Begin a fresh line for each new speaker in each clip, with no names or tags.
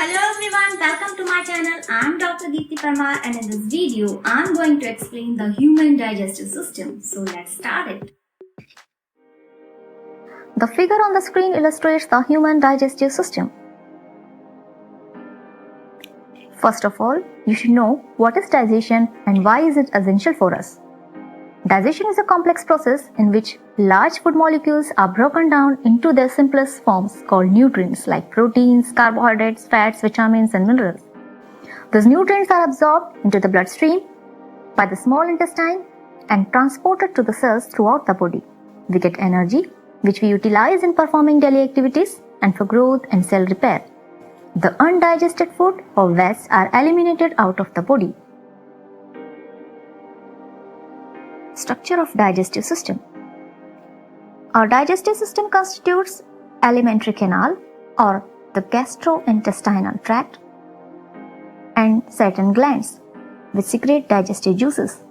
Hello everyone, welcome to my channel. I'm Dr. Deepti Parmar and in this video, I'm going to explain the human digestive system. So let's start it.
The figure on the screen illustrates the human digestive system. First of all, you should know what is digestion and why is it essential for us. Digestion is a complex process in which large food molecules are broken down into their simplest forms called nutrients like proteins, carbohydrates, fats, vitamins and minerals. These nutrients are absorbed into the bloodstream by the small intestine and transported to the cells throughout the body. We get energy, which we utilize in performing daily activities and for growth and cell repair. The undigested food or waste are eliminated out of the body. Structure of digestive system. Our digestive system constitutes alimentary canal or the gastrointestinal tract and certain glands which secrete digestive juices.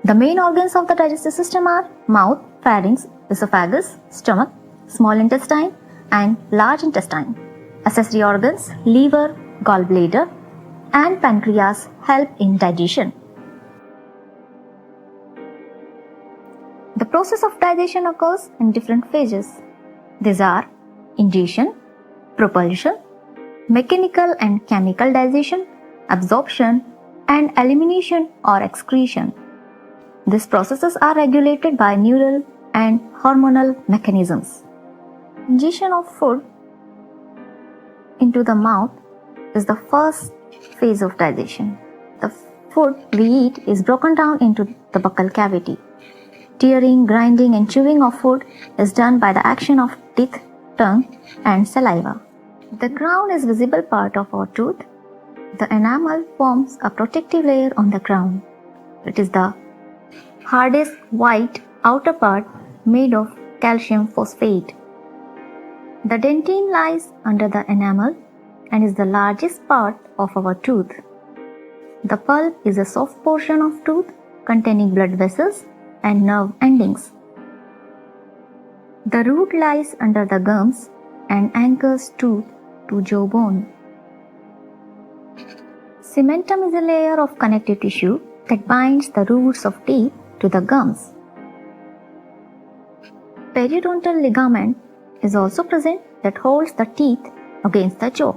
The main organs of the digestive system are mouth, pharynx, esophagus, stomach, small intestine and large intestine. Accessory organs, liver, gallbladder and pancreas help in digestion. The process of digestion occurs in different phases. These are ingestion, propulsion, mechanical and chemical digestion, absorption, and elimination or excretion. These processes are regulated by neural and hormonal mechanisms. Ingestion of food into the mouth is the first phase of digestion. The food we eat is broken down into the buccal cavity. Tearing, grinding and chewing of food is done by the action of teeth, tongue and saliva. The crown is a visible part of our tooth. The enamel forms a protective layer on the crown. It is the hardest white outer part made of calcium phosphate. The dentine lies under the enamel and is the largest part of our tooth. The pulp is a soft portion of tooth containing blood vessels and nerve endings. The root lies under the gums and anchors tooth to jawbone. Cementum is a layer of connective tissue that binds the roots of teeth to the gums. Periodontal ligament is also present that holds the teeth against the jaw.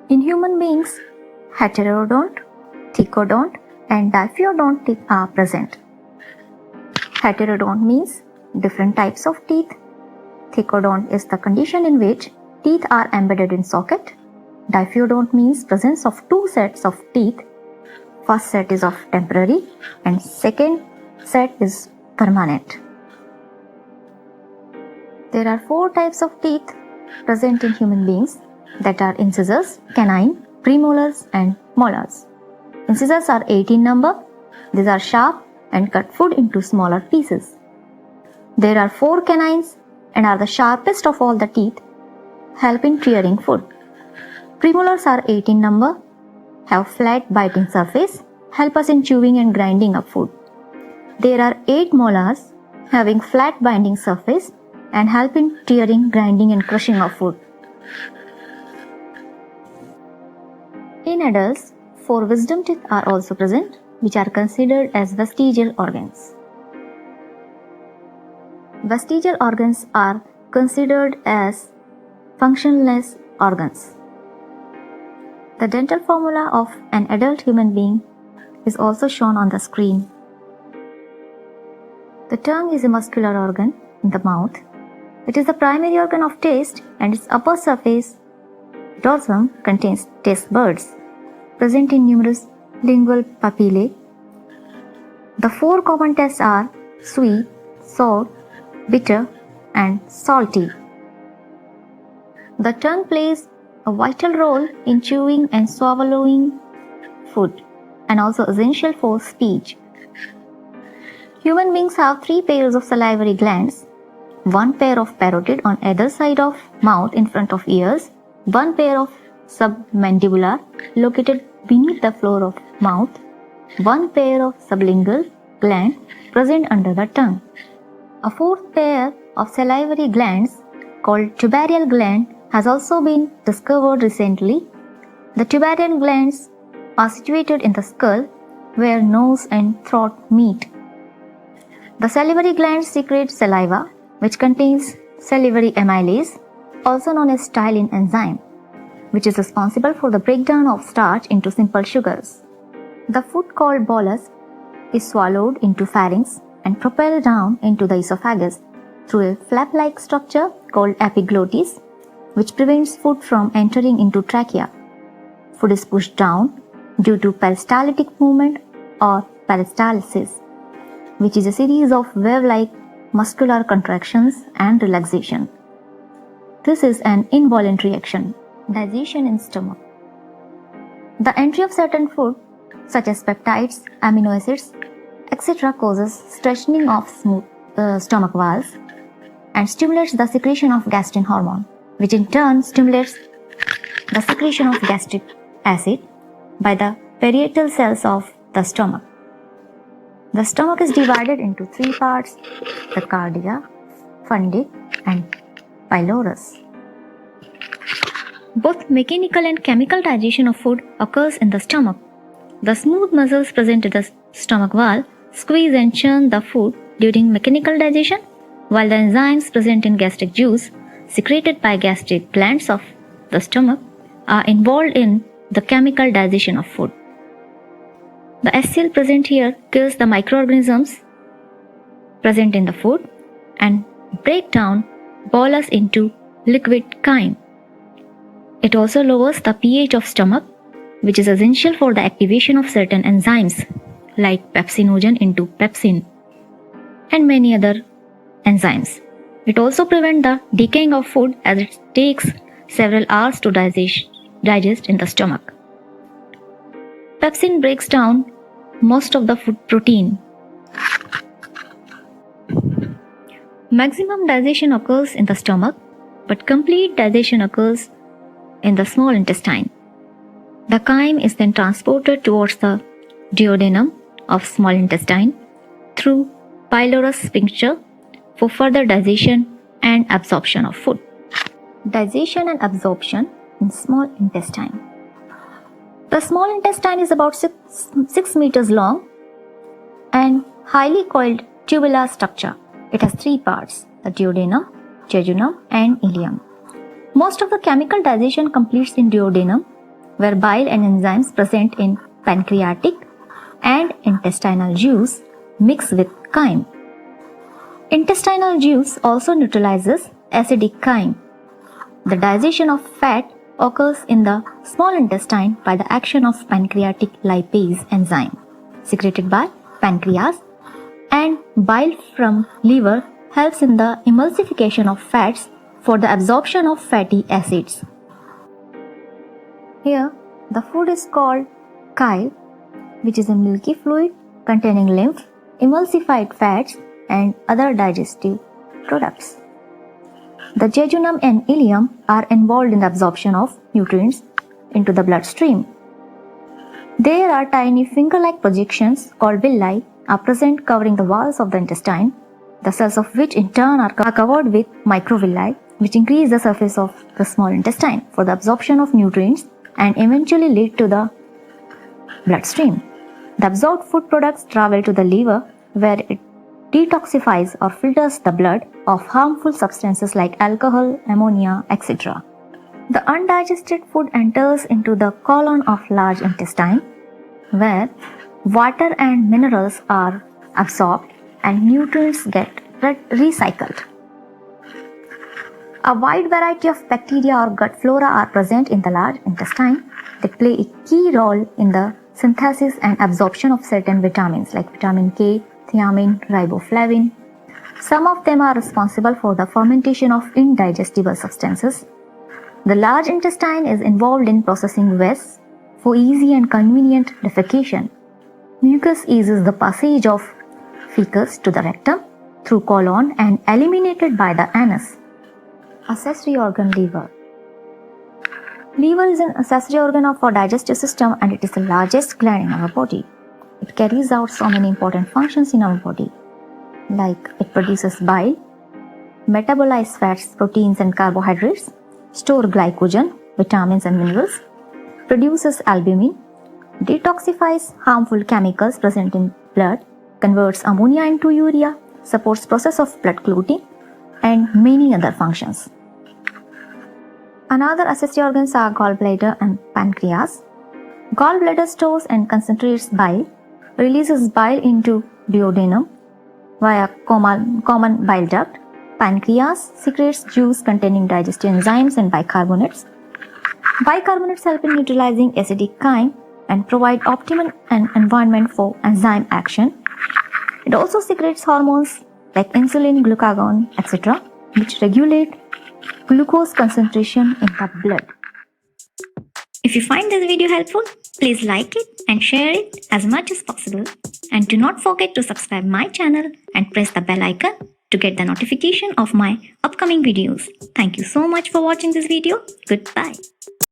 In human beings, heterodont, thecodont and diphyodont teeth are present. Heterodont means different types of teeth. Thecodont is the condition in which teeth are embedded in socket. Diphyodont means presence of two sets of teeth. First set is of temporary and second set is permanent. There are four types of teeth present in human beings, that are incisors, canine, premolars and molars. Incisors are 18 number. These are sharp and cut food into smaller pieces. There are 4 canines and are the sharpest of all the teeth, help in tearing food. Premolars are 18 number, have flat biting surface, help us in chewing and grinding up food. There are 8 molars having flat binding surface and help in tearing, grinding and crushing of food. In adults, 4 wisdom teeth are also present, which are considered as vestigial organs. Vestigial organs are considered as functionless organs. The dental formula of an adult human being is also shown on the screen. The tongue is a muscular organ in the mouth. It is the primary organ of taste and its upper surface, dorsum, contains taste buds, present in numerous lingual papillae. The 4 common tastes are sweet, sour, bitter and salty. The tongue plays a vital role in chewing and swallowing food and also essential for speech. Human beings have 3 pairs of salivary glands, 1 pair of parotid on either side of mouth in front of ears, 1 pair of submandibular located beneath the floor of mouth, 1 pair of sublingual gland present under the tongue. A 4th pair of salivary glands called tubarial gland has also been discovered recently. The tubarial glands are situated in the skull where nose and throat meet. The salivary glands secrete saliva, which contains salivary amylase, also known as ptyalin enzyme, which is responsible for the breakdown of starch into simple sugars. The food called bolus is swallowed into pharynx and propelled down into the esophagus through a flap-like structure called epiglottis, which prevents food from entering into trachea. Food is pushed down due to peristaltic movement or peristalsis, which is a series of wave-like muscular contractions and relaxation. This is an involuntary action. Digestion in stomach. The entry of certain food, such as peptides, amino acids, etc., causes stretching of stomach walls and stimulates the secretion of gastrin hormone, which in turn stimulates the secretion of gastric acid by the parietal cells of the stomach. The stomach is divided into three parts: the cardia, fundic, and pylorus. Both mechanical and chemical digestion of food occurs in the stomach. The smooth muscles present in the stomach wall squeeze and churn the food during mechanical digestion, while the enzymes present in gastric juice, secreted by gastric glands of the stomach, are involved in the chemical digestion of food. The HCl present here kills the microorganisms present in the food and break down bolus into liquid chyme. It also lowers the pH of stomach, which is essential for the activation of certain enzymes like pepsinogen into pepsin and many other enzymes. It also prevents the decaying of food as it takes several hours to digest in the stomach. Pepsin breaks down most of the food protein. Maximum digestion occurs in the stomach, but complete digestion occurs in the small intestine. The chyme is then transported towards the duodenum of small intestine through pylorus sphincter for further digestion and absorption of food. Digestion and absorption in small intestine. The small intestine is about 6 meters long and highly coiled tubular structure. It has three parts: the duodenum, jejunum, and ileum. Most of the chemical digestion completes in duodenum, where bile and enzymes present in pancreatic and intestinal juice mix with chyme. Intestinal juice also neutralizes acidic chyme. The digestion of fat occurs in the small intestine by the action of pancreatic lipase enzyme secreted by pancreas, and bile from liver helps in the emulsification of fats for the absorption of fatty acids. Here, the food is called chyle, which is a milky fluid containing lymph, emulsified fats, and other digestive products. The jejunum and ileum are involved in the absorption of nutrients into the bloodstream. There are tiny finger-like projections called villi are present covering the walls of the intestine, the cells of which in turn are covered with microvilli, which increase the surface of the small intestine for the absorption of nutrients and eventually lead to the bloodstream. The absorbed food products travel to the liver, where it detoxifies or filters the blood of harmful substances like alcohol, ammonia, etc. The undigested food enters into the colon of large intestine, where water and minerals are absorbed and nutrients get recycled. A wide variety of bacteria or gut flora are present in the large intestine. They play a key role in the synthesis and absorption of certain vitamins like vitamin K, thiamine, riboflavin. Some of them are responsible for the fermentation of indigestible substances. The large intestine is involved in processing waste for easy and convenient defecation. Mucus eases the passage of feces to the rectum through colon and eliminated by the anus. Accessory organ liver. Liver is an accessory organ of our digestive system, and it is the largest gland in our body. It carries out so many important functions in our body, like it produces bile, metabolize fats, proteins, and carbohydrates, store glycogen, vitamins, and minerals, produces albumin, detoxifies harmful chemicals present in blood, converts ammonia into urea, supports process of blood clotting, and many other functions. Another accessory organs are gallbladder and pancreas. Gallbladder stores and concentrates bile, releases bile into duodenum via common bile duct. Pancreas secretes juice containing digestive enzymes and bicarbonates. Bicarbonates help in neutralizing acidic chyme and provide optimal environment for enzyme action. It also secretes hormones like insulin, glucagon, etc., which regulate glucose concentration in the blood.
If you find this video helpful, please like it and share it as much as possible. And do not forget to subscribe my channel and press the bell icon to get the notification of my upcoming videos. Thank you so much for watching this video. Goodbye.